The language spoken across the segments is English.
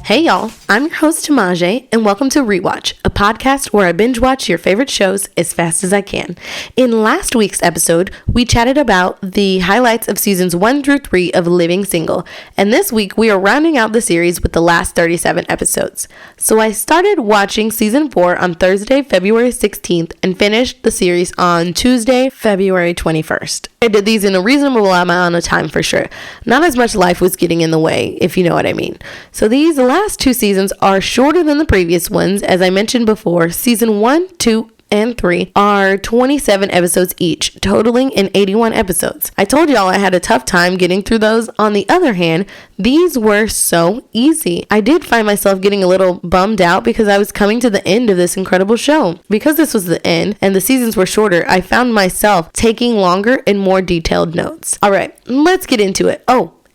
Hey y'all, I'm your host Tamaje, and welcome to Rewatch, a podcast where I binge watch your favorite shows as fast as I can. In last week's episode, we chatted about the highlights of seasons 1 through 3 of Living Single, and this week we are rounding out the series with the last 37 episodes. So I started watching season 4 on Thursday, February 16th, and finished the series on Tuesday, February 21st. I did these in a reasonable amount of time for sure. Not as much life was getting in the way, if you know what I mean. So these last 2 seasons are shorter than the previous ones. As I mentioned before, season 1, 2, and 3 are 27 episodes each, totaling in 81 episodes. I told y'all I had a tough time getting through those. On the other hand, these were so easy. I did find myself getting a little bummed out because I was coming to the end of this incredible show. Because this was the end and the seasons were shorter, I found myself taking longer and more detailed notes. All right, let's get into it.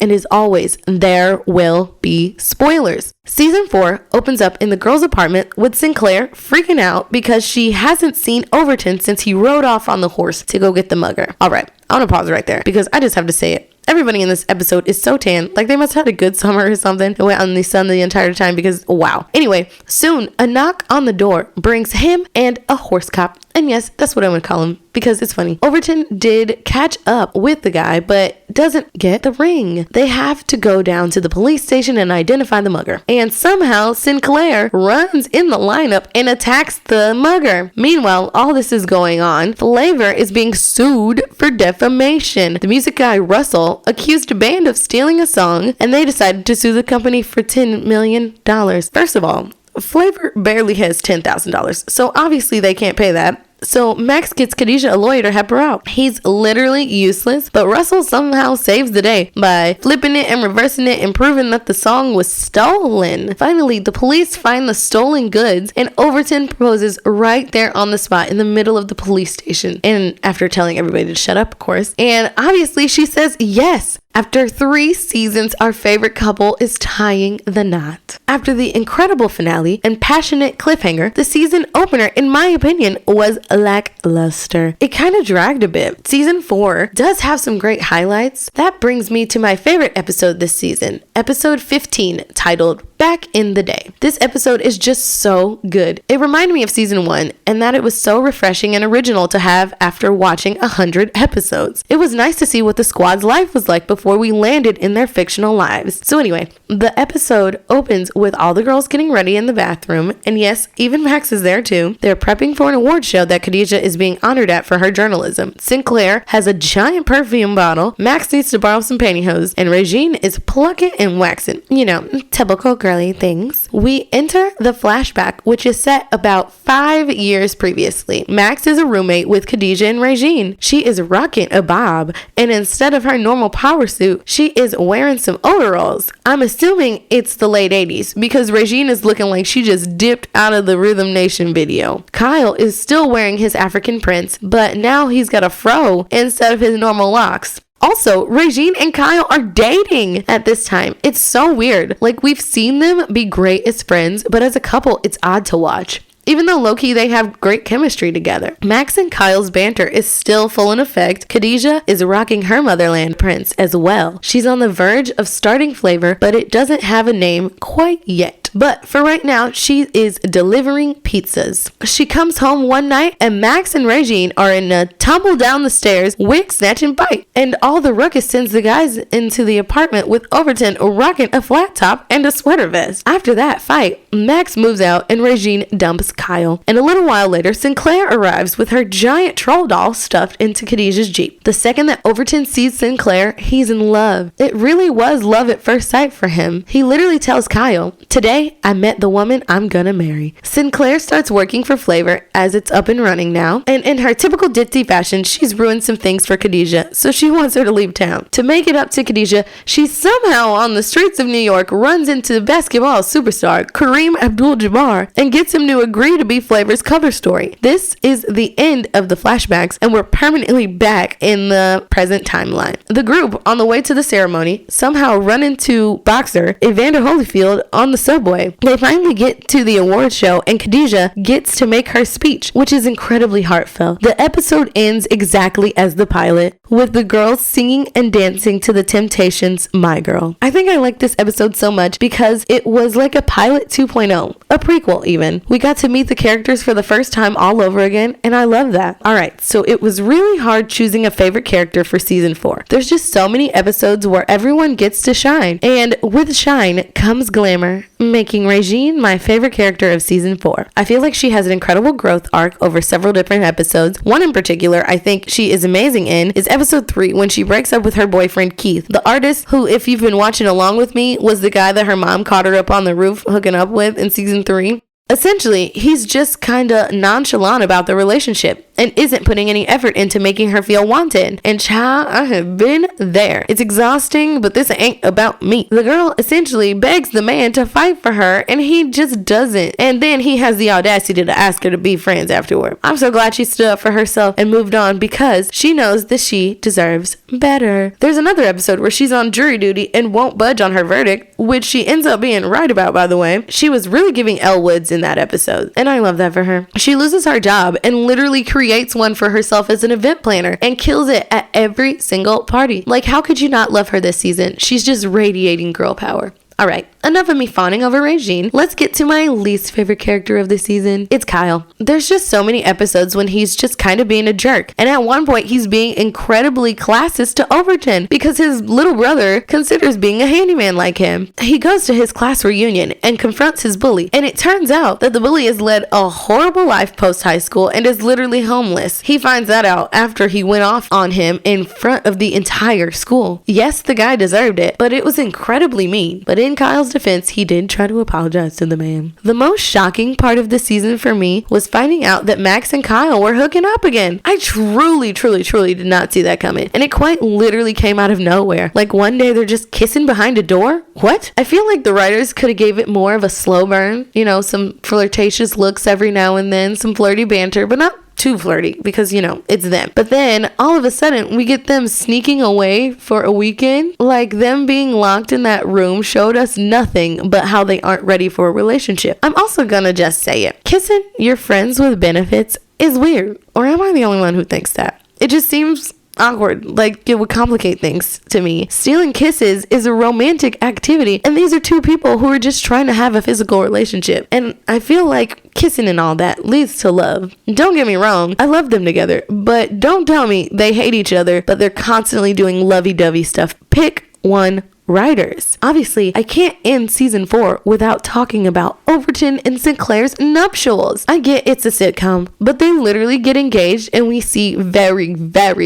And as always, there will be spoilers. Season 4 opens up in the girl's apartment with Sinclair freaking out because she hasn't seen Overton since he rode off on the horse to go get the mugger. All right, I want to pause right there because I just have to say it. Everybody in this episode is so tan, like they must have had a good summer or something and went out in the sun the entire time because wow. Anyway, soon a knock on the door brings him and a horse cop. And yes, that's what I would call him because it's funny. Overton did catch up with the guy, but doesn't get the ring. They have to go down to the police station and identify the mugger. And somehow Sinclair runs in the lineup and attacks the mugger. Meanwhile, all this is going on. Flavor is being sued for defamation. The music guy Russell accused a band of stealing a song, and they decided to sue the company for $10 million. First of all, Flavor barely has $10,000, so obviously they can't pay that. So Max gets Khadijah a lawyer to help her out. He's literally useless, but Russell somehow saves the day by flipping it and reversing it and proving that the song was stolen. Finally, the police find the stolen goods and Overton proposes right there on the spot in the middle of the police station. And after telling everybody to shut up, of course. And obviously she says yes. After 3 seasons, our favorite couple is tying the knot. After the incredible finale and passionate cliffhanger, the season opener, in my opinion, was lackluster. It kind of dragged a bit. Season 4 does have some great highlights. That brings me to my favorite episode this season, episode 15, titled Back in the Day. This episode is just so good. It reminded me of season 1 and that it was so refreshing and original to have after watching 100 episodes. It was nice to see what the squad's life was like before we landed in their fictional lives. So anyway, the episode opens with all the girls getting ready in the bathroom, and yes, even Max is there too. They're prepping for an award show that Khadijah is being honored at for her journalism. Sinclair has a giant perfume bottle, Max needs to borrow some pantyhose, and Regine is plucking and waxing. You know, typical girly things. We enter the flashback, which is set about 5 years previously. Max is a roommate with Khadijah and Regine. She is rocking a bob, and instead of her normal power suit, she is wearing some overalls. I'm assuming it's the late 80s because Regine is looking like she just dipped out of the Rhythm Nation video. Kyle is still wearing his African prints, but now he's got a fro instead of his normal locks. Also, Regine and Kyle are dating at this time. It's so weird. Like, we've seen them be great as friends, but as a couple, it's odd to watch. Even though low-key they have great chemistry together. Max and Kyle's banter is still full in effect. Khadijah is rocking her motherland prints as well. She's on the verge of starting Flavor, but it doesn't have a name quite yet. But for right now, she is delivering pizzas. She comes home one night and Max and Regine are in a tumble down the stairs, wig, snatch, and bite. And all the ruckus sends the guys into the apartment with Overton rocking a flat top and a sweater vest. After that fight, Max moves out and Regine dumps Kyle. And a little while later, Sinclair arrives with her giant troll doll stuffed into Khadijah's Jeep. The second that Overton sees Sinclair, he's in love. It really was love at first sight for him. He literally tells Kyle, "Today, I met the woman I'm gonna marry." Sinclair starts working for Flavor as it's up and running now. And in her typical ditzy fashion, she's ruined some things for Khadijah, so she wants her to leave town. To make it up to Khadijah, she somehow on the streets of New York runs into basketball superstar Kareem Abdul-Jabbar and gets him to agree to be Flavor's cover story. This is the end of the flashbacks and we're permanently back in the present timeline. The group on the way to the ceremony somehow run into boxer Evander Holyfield on the subway. They finally get to the award show and Khadijah gets to make her speech, which is incredibly heartfelt. The episode ends exactly as the pilot, with the girls singing and dancing to the Temptations' My Girl. I think I liked this episode so much because it was like a pilot 2.0, a prequel even. We got to meet the characters for the first time all over again, and I love that. Alright, so it was really hard choosing a favorite character for season 4. There's just so many episodes where everyone gets to shine, and with shine comes glamour, making Regine my favorite character of season 4. I feel like she has an incredible growth arc over several different episodes. One in particular I think she is amazing in is episode 3 when she breaks up with her boyfriend Keith, the artist who, if you've been watching along with me, was the guy that her mom caught her up on the roof hooking up with in season 3. Essentially, he's just kinda nonchalant about the relationship and isn't putting any effort into making her feel wanted. And child, I have been there. It's exhausting, but this ain't about me. The girl essentially begs the man to fight for her, and he just doesn't. And then he has the audacity to ask her to be friends afterward. I'm so glad she stood up for herself and moved on because she knows that she deserves better. There's another episode where she's on jury duty and won't budge on her verdict, which she ends up being right about, by the way. She was really giving Elle Woods in that episode, and I love that for her. She loses her job and literally creates one for herself as an event planner and kills it at every single party. Like, how could you not love her this season? She's just radiating girl power. Alright, enough of me fawning over Regine. Let's get to my least favorite character of the season. It's Kyle. There's just so many episodes when he's just kind of being a jerk. And at one point, he's being incredibly classist to Overton because his little brother considers being a handyman like him. He goes to his class reunion and confronts his bully. And it turns out that the bully has led a horrible life post-high school and is literally homeless. He finds that out after he went off on him in front of the entire school. Yes, the guy deserved it, but it was incredibly mean. But in Kyle's defense, he did try to apologize to the man. The most shocking part of the season for me was finding out that Max and Kyle were hooking up again. I truly did not see that coming. And it quite literally came out of nowhere. Like one day they're just kissing behind a door? What? I feel like the writers could have gave it more of a slow burn. You know, some flirtatious looks every now and then, some flirty banter, but not too flirty because, you know, it's them. But then all of a sudden we get them sneaking away for a weekend. Like them being locked in that room showed us nothing but how they aren't ready for a relationship. I'm also gonna just say it. Kissing your friends with benefits is weird. Or am I the only one who thinks that? It just seems awkward. Like it would complicate things to me. Stealing kisses is a romantic activity, and these are two people who are just trying to have a physical relationship. And I feel like kissing and all that leads to love. Don't get me wrong, I love them together, but don't tell me they hate each other, but they're constantly doing lovey-dovey stuff. Pick one. Writers. Obviously, I can't end season 4 without talking about Overton and Sinclair's nuptials. I get it's a sitcom, but they literally get engaged and we see very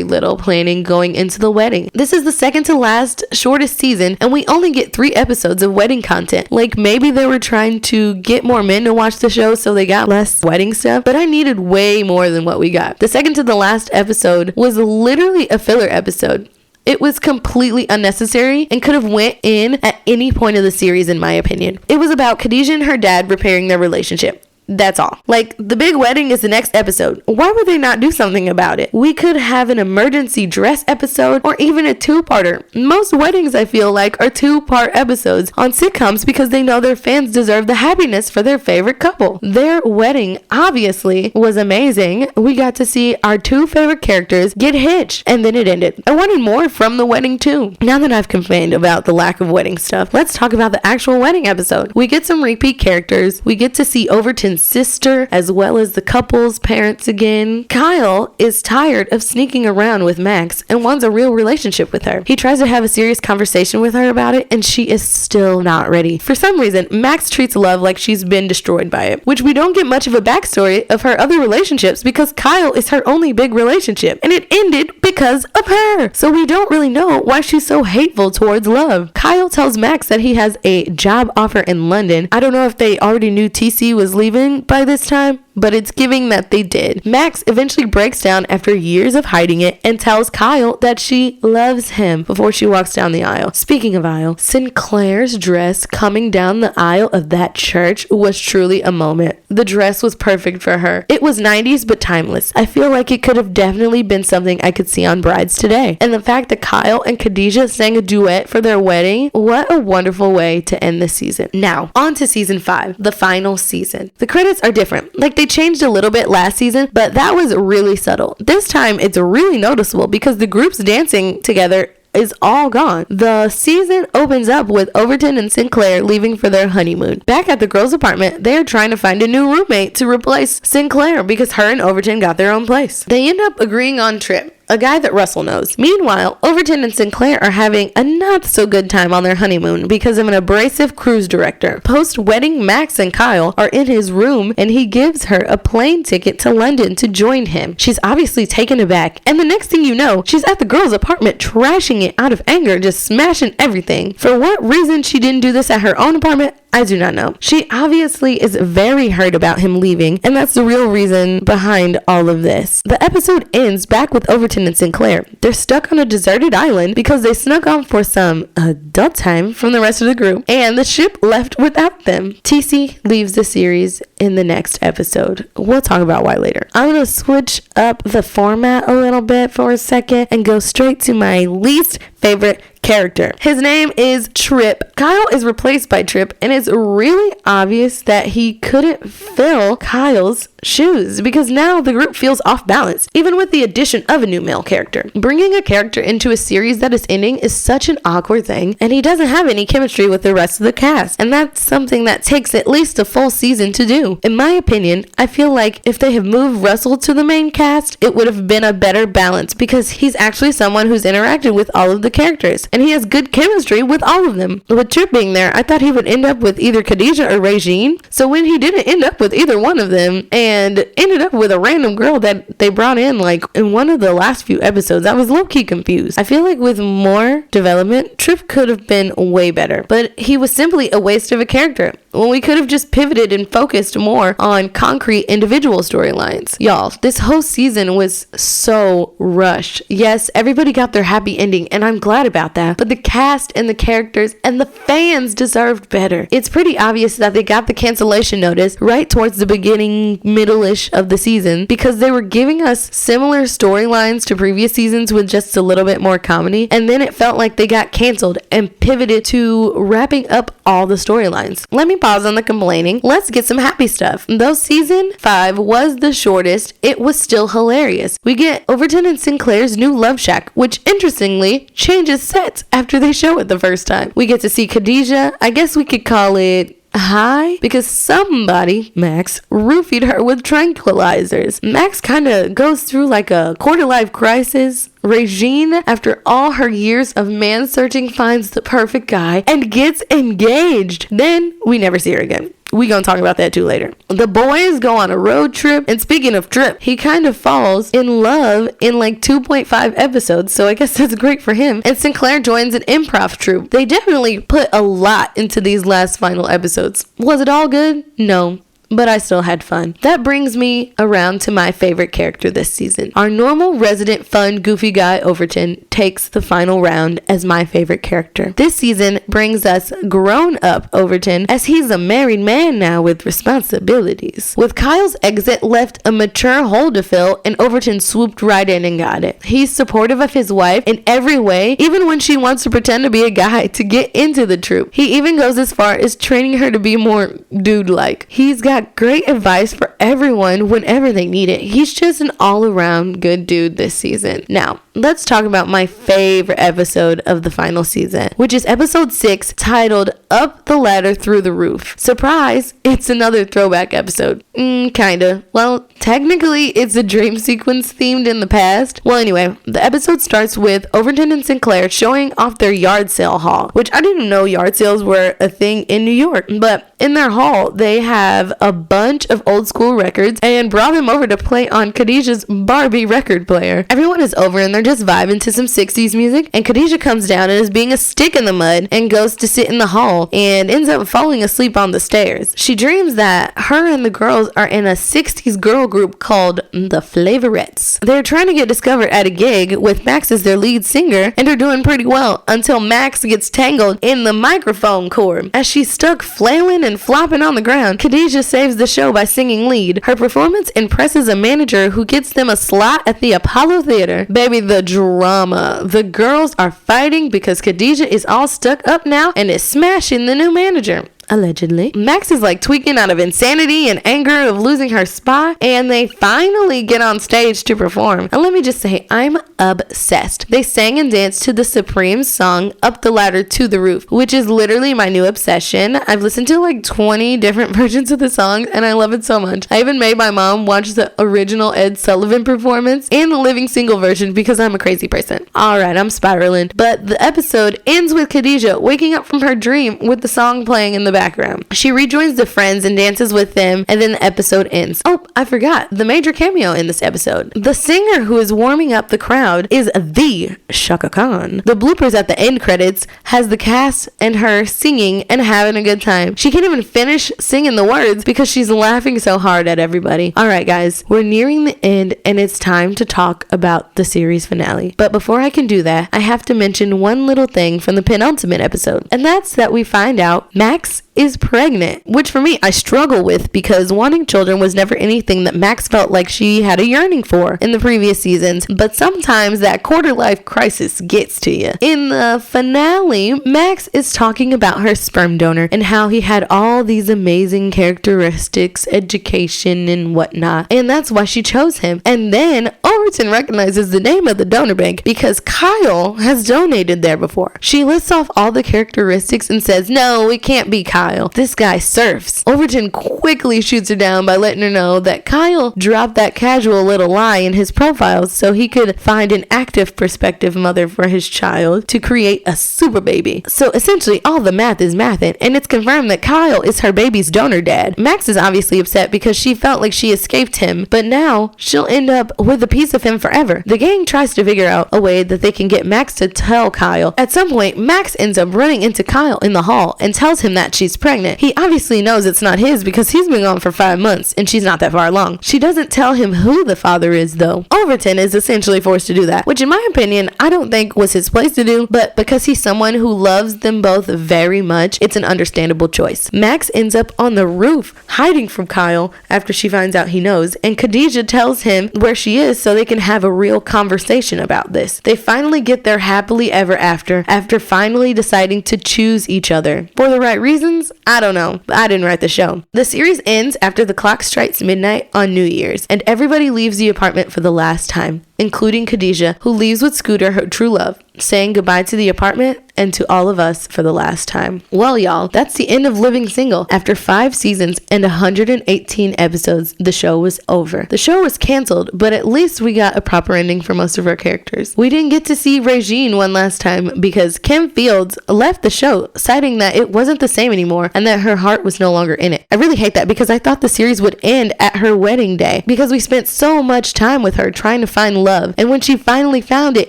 little planning going into the wedding. This is the second to last shortest season and we only get 3 episodes of wedding content. Like maybe they were trying to get more men to watch the show so they got less wedding stuff, but I needed way more than what we got. The second to the last episode was literally a filler episode. It was completely unnecessary and could have went in at any point of the series in my opinion. It was about Khadijah and her dad repairing their relationship. That's all. Like, the big wedding is the next episode. Why would they not do something about it? We could have an emergency dress episode or even a 2-parter. Most weddings, I feel like, are 2-part episodes on sitcoms because they know their fans deserve the happiness for their favorite couple. Their wedding, obviously, was amazing. We got to see our 2 favorite characters get hitched, and then it ended. I wanted more from the wedding, too. Now that I've complained about the lack of wedding stuff, let's talk about the actual wedding episode. We get some repeat characters. We get to see Overton's sister as well as the couple's parents again. Kyle is tired of sneaking around with Max and wants a real relationship with her. He tries to have a serious conversation with her about it and she is still not ready. For some reason, Max treats love like she's been destroyed by it, which we don't get much of a backstory of her other relationships because Kyle is her only big relationship and it ended because of her. So we don't really know why she's so hateful towards love. Kyle tells Max that he has a job offer in London. I don't know if they already knew TC was leaving by this time, but it's giving that they did. Max eventually breaks down after years of hiding it and tells Kyle that she loves him before she walks down the aisle. Speaking of aisle, Sinclair's dress coming down the aisle of that church was truly a moment. The dress was perfect for her. It was 90s but timeless. I feel like it could have definitely been something I could see on Brides Today. And the fact that Kyle and Khadijah sang a duet for their wedding, what a wonderful way to end this season. Now, on to season 5, the final season. The credits are different. Like, they changed a little bit last season, but that was really subtle. This time, it's really noticeable because the groups dancing together is all gone. The season opens up with Overton and Sinclair leaving for their honeymoon. Back at the girls' apartment, they are trying to find a new roommate to replace Sinclair because her and Overton got their own place. They end up agreeing on Trip, a guy that Russell knows. Meanwhile, Overton and Sinclair are having a not so good time on their honeymoon because of an abrasive cruise director. Post-wedding, Max and Kyle are in his room and he gives her a plane ticket to London to join him. She's obviously taken aback, and the next thing you know, she's at the girl's apartment trashing it out of anger, just smashing everything. For what reason she didn't do this at her own apartment, I do not know. She obviously is very hurt about him leaving, and that's the real reason behind all of this. The episode ends back with Overton and Sinclair. They're stuck on a deserted island because they snuck off for some adult time from the rest of the group, and the ship left without them. TC leaves the series in the next episode. We'll talk about why later. I'm going to switch up the format a little bit for a second and go straight to my least favorite character. His name is Trip. Kyle is replaced by Trip, and it's really obvious that he couldn't fill Kyle's shoes because now the group feels off balance, even with the addition of a new male character. Bringing a character into a series that is ending is such an awkward thing, and he doesn't have any chemistry with the rest of the cast, and that's something that takes at least a full season to do. In my opinion, I feel like if they have moved Russell to the main cast, it would have been a better balance because he's actually someone who's interacted with all of the characters, and he has good chemistry with all of them. With Trip being there, I thought he would end up with either Khadijah or Regine, so when he didn't end up with either one of them, and ended up with a random girl that they brought in like in one of the last few episodes, I was low-key confused. I feel like with more development, Trip could have been way better, but he was simply a waste of a character when we could have just pivoted and focused more on concrete individual storylines. Y'all, this whole season was so rushed. Yes, everybody got their happy ending, and I'm glad about that, but the cast and the characters and the fans deserved better. It's pretty obvious that they got the cancellation notice right towards the beginning, middle-ish of the season because they were giving us similar storylines to previous seasons with just a little bit more comedy, and then it felt like they got canceled and pivoted to wrapping up all the storylines. Let me pause on the complaining. Let's get some happy stuff. Though season 5 was the shortest, it was still hilarious. We get Overton and Sinclair's new love shack, which interestingly changes sets after they show it the first time. We get to see Khadijah. I guess we could call it high because somebody, Max, roofied her with tranquilizers. Max kind of goes through like a quarter-life crisis. Regine, after all her years of man-searching, finds the perfect guy and gets engaged. Then we never see her again. We gonna talk about that too later. The boys go on a road trip, and speaking of Trip, he kind of falls in love in like 2.5 episodes, so I guess that's great for him. And Sinclair joins an improv troupe. They definitely put a lot into these last final episodes. Was it all good? No. But I still had fun. That brings me around to my favorite character this season. Our normal, resident, fun, goofy guy Overton takes the final round as my favorite character. This season brings us grown-up Overton as he's a married man now with responsibilities. With Kyle's exit left a mature hole to fill, and Overton swooped right in and got it. He's supportive of his wife in every way, even when she wants to pretend to be a guy to get into the troupe. He even goes as far as training her to be more dude-like. He's got great advice for everyone whenever they need it. He's just an all-around good dude this season. Now, let's talk about my favorite episode of the final season, which is episode 6, titled Up the Ladder Through the Roof. Surprise, it's another throwback episode. Kinda. Well, technically, it's a dream sequence themed in the past. Well, anyway, the episode starts with Overton and Sinclair showing off their yard sale haul, which I didn't know yard sales were a thing in New York, but in their haul, they have a bunch of old school records and brought them over to play on Khadijah's Barbie record player. Everyone is over and they're just vibing to some 60s music, and Khadijah comes down and is being a stick in the mud and goes to sit in the hall hall and ends up falling asleep on the stairs. She dreams that her and the girls are in a 60s girl group called the Flavorettes. They're trying to get discovered at a gig with Max as their lead singer and are doing pretty well until Max gets tangled in the microphone cord. As she's stuck flailing and flopping on the ground, Khadijah saves the show by singing lead. Her performance impresses a manager who gets them a slot at the Apollo Theater. Baby, the drama. The girls are fighting because Khadijah is all stuck up now and is smashing the new manager. Allegedly. Max is like tweaking out of insanity and anger of losing her spot, and they finally get on stage to perform. And let me just say, I'm obsessed. They sang and danced to the Supreme song Up the Ladder to the Roof, which is literally my new obsession. I've listened to like 20 different versions of the song and I love it so much. I even made my mom watch the original Ed Sullivan performance and the living single version because I'm a crazy person. Alright, I'm spiraling. But the episode ends with Khadijah waking up from her dream with the song playing in the background. She rejoins the friends and dances with them, and then the episode ends. Oh, I forgot the major cameo in this episode. The singer who is warming up the crowd is the Shaka Khan. The bloopers at the end credits has the cast and her singing and having a good time. She can't even finish singing the words because she's laughing so hard at everybody. Alright guys, we're nearing the end and it's time to talk about the series finale. But before I can do that, I have to mention one little thing from the penultimate episode, and that's that we find out Max is pregnant, which for me I struggle with because wanting children was never anything that Max felt like she had a yearning for in the previous seasons, but sometimes that quarter life crisis gets to you. In the finale, Max is talking about her sperm donor and how he had all these amazing characteristics, education and whatnot, and that's why she chose him. And then Overton recognizes the name of the donor bank because Kyle has donated there before. She lists off all the characteristics and says, no, it can't be Kyle. This guy surfs. Overton quickly shoots her down by letting her know that Kyle dropped that casual little lie in his profile so he could find an active prospective mother for his child to create a super baby. So essentially all the math is mathin', and it's confirmed that Kyle is her baby's donor dad. Max is obviously upset because she felt like she escaped him, but now she'll end up with a piece of him forever. The gang tries to figure out a way that they can get Max to tell Kyle. At some point, Max ends up running into Kyle in the hall and tells him that she's pregnant. He obviously knows it's not his because he's been gone for 5 months and she's not that far along. She doesn't tell him who the father is though. Overton is essentially forced to do that, which in my opinion I don't think was his place to do, but because he's someone who loves them both very much, it's an understandable choice. Max ends up on the roof hiding from Kyle after she finds out he knows, and Khadijah tells him where she is so they can have a real conversation about this. They finally get their happily ever after finally deciding to choose each other. For the right reasons? I don't know. I didn't write the show. The series ends after the clock strikes midnight on New Year's, and everybody leaves the apartment for the last time, including Khadijah, who leaves with Scooter, her true love, saying goodbye to the apartment and to all of us for the last time. Well, y'all, that's the end of Living Single. After 5 seasons and 118 episodes, the show was over. The show was canceled, but at least we got a proper ending for most of our characters. We didn't get to see Regine one last time because Kim Fields left the show, citing that it wasn't the same anymore and that her heart was no longer in it. I really hate that because I thought the series would end at her wedding day because we spent so much time with her trying to find love, and when she finally found it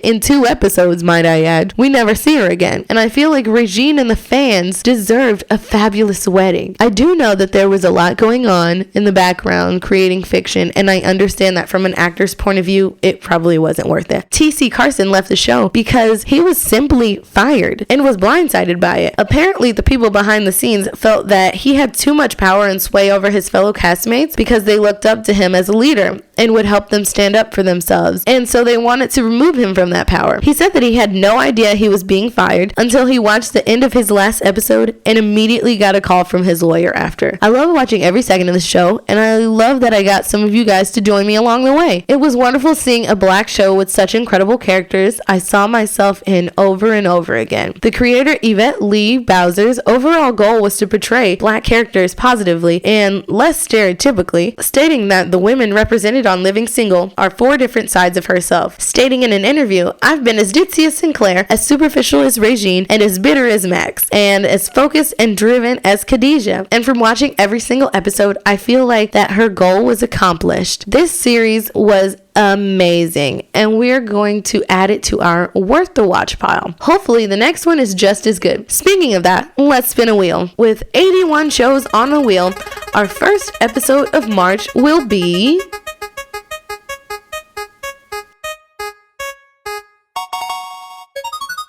in 2 episodes, might I add, we never see her again. And I feel like Regine and the fans deserved a fabulous wedding. I do know that there was a lot going on in the background creating fiction, and I understand that from an actor's point of view, it probably wasn't worth it. T.C. Carson left the show because he was simply fired and was blindsided by it. Apparently, the people behind the scenes felt that he had too much power and sway over his fellow castmates because they looked up to him as a leader and would help them stand up for themselves, and so they wanted to remove him from that power. He said that he had no idea he was being fired until he watched the end of his last episode and immediately got a call from his lawyer after. I love watching every second of the show, and I love that I got some of you guys to join me along the way. It was wonderful seeing a black show with such incredible characters I saw myself in over and over again. The creator Yvette Lee Bowser's overall goal was to portray black characters positively and less stereotypically, stating that the women represented on living single are 4 different sides of herself, stating in an interview, "I've been as ditzy as Sinclair, as superficial as Regine, and as bitter as Max, and as focused and driven as Khadijah. And from watching every single episode, I feel like that her goal was accomplished." This series was amazing, and we're going to add it to our worth the watch pile. Hopefully the next one is just as good. Speaking of that, let's spin a wheel. With 81 shows on the wheel, our first episode of March will be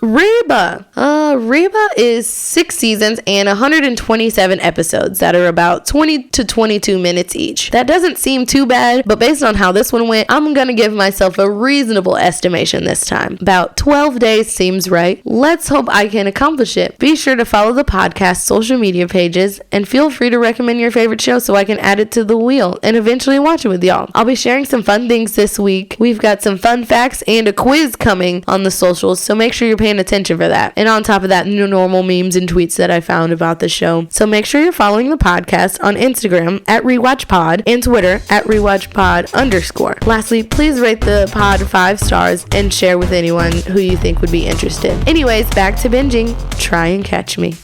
Reba. Reba is 6 seasons and 127 episodes that are about 20 to 22 minutes each. That doesn't seem too bad, but based on how this one went, I'm gonna give myself a reasonable estimation this time. About 12 days seems right. Let's hope I can accomplish it. Be sure to follow the podcast's social media pages and feel free to recommend your favorite show so I can add it to the wheel and eventually watch it with y'all. I'll be sharing some fun things this week. We've got some fun facts and a quiz coming on the socials, so make sure you're paying attention for that. And on top of that, normal memes and tweets that I found about the show. So make sure you're following the podcast on Instagram at RewatchPod and Twitter at RewatchPod_. Lastly, please rate the pod 5 stars and share with anyone who you think would be interested. Anyways, back to binging. Try and catch me.